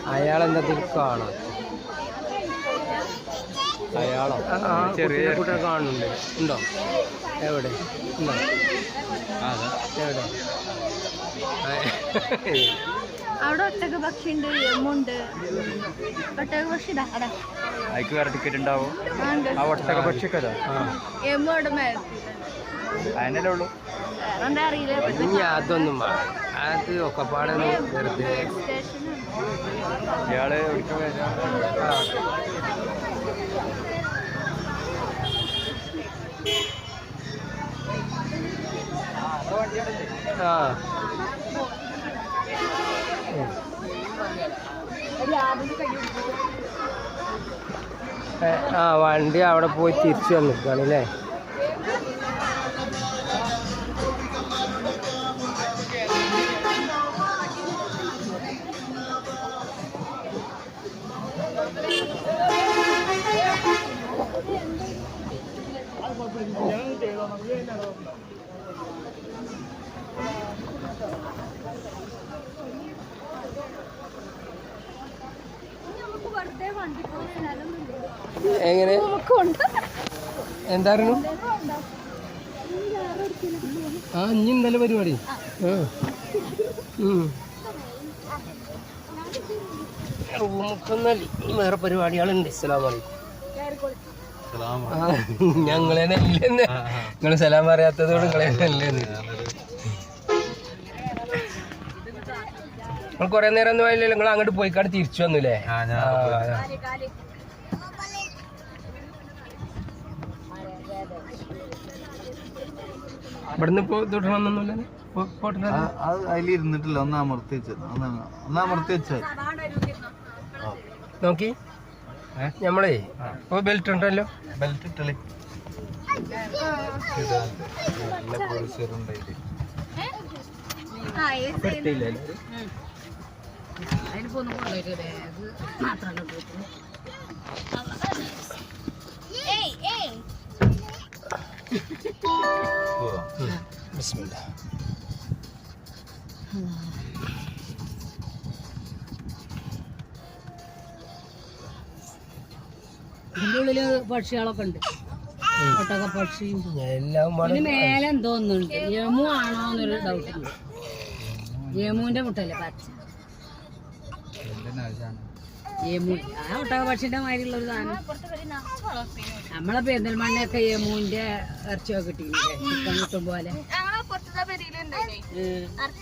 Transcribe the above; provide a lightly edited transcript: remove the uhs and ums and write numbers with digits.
അയാളെന്താ കാണാം അയാളോ ചെറിയ കുട്ടിയെ കാണുന്നുണ്ട് ഉണ്ടോ എവിടെ ഉണ്ടോ എവിടെ അവിടെ ഒട്ടക പക്ഷി ഉണ്ട് എമ്മുണ്ട് ഒട്ടക പക്ഷി അതിക്ക് വേറെ ടിക്കറ്റ് ഉണ്ടാവും ആ ഒട്ടക പക്ഷിക്ക് എമ്മു അവിടെ അതിനല്ലേ ഉള്ളൂ വേറെന്താ അറിയില്ല ഇനി അതൊന്നും അത് ഒക്കെ പാടെ വെറുതെ ഇയാള് ആ ആ വണ്ടി അവിടെ പോയി തിരിച്ചു വന്നിരിക്കുകയാണ് അല്ലേ എങ്ങനെ എന്തായിരുന്നു ആ ഇനി എന്തായാലും പരിപാടി നമുക്കൊന്നും വേറെ പരിപാടികളുണ്ട് അസ്സലാമലൈക്കും ഞങ്ങളെ നല്ലെന്ന് നിങ്ങൾ സലാം പറയാത്തതോട് നിങ്ങളെ നല്ലെന്ന് നിങ്ങൾ കൊറേ നേരം ഒന്നും ആയില്ലല്ലോ നിങ്ങൾ അങ്ങോട്ട് പോയിക്കാട് തിരിച്ചു വന്നൂല്ലേ ഇവിടുന്ന് ഇപ്പൊ തൊട്ടണമെന്നൊന്നുമില്ല അതിലിരുന്നിട്ടില്ല ഒന്ന് അമർത്തി വെച്ചാൽ നോക്കി നമ്മളേ ഇപ്പൊ ബെൽറ്റ് ഉണ്ടല്ലോ ബെൽറ്റ് ഇട്ടല്ലേ ബിസ്മില്ലാ ഇതിന്റെ ഉള്ളില് പക്ഷികളൊക്കെ ഉണ്ട് ഒട്ടക പക്ഷി എല്ലാം മേലെ എന്തോന്നുണ്ട് യമു ആണോ എന്നൊരു ഡൗട്ട് ഉണ്ട് യമുവിന്റെ മുട്ടല്ലേ പച്ച യമു ആ ഒട്ടക പക്ഷിന്റെ മാതിരിയുള്ള ഒരു സാധനം നമ്മളെ പെരിന്തൽമണ്ണയൊക്കെ യമുവിന്റെ ഇറച്ചിയൊക്കെ കിട്ടിയില്ലേ ചിക്കൻ കിട്ടും പോലെ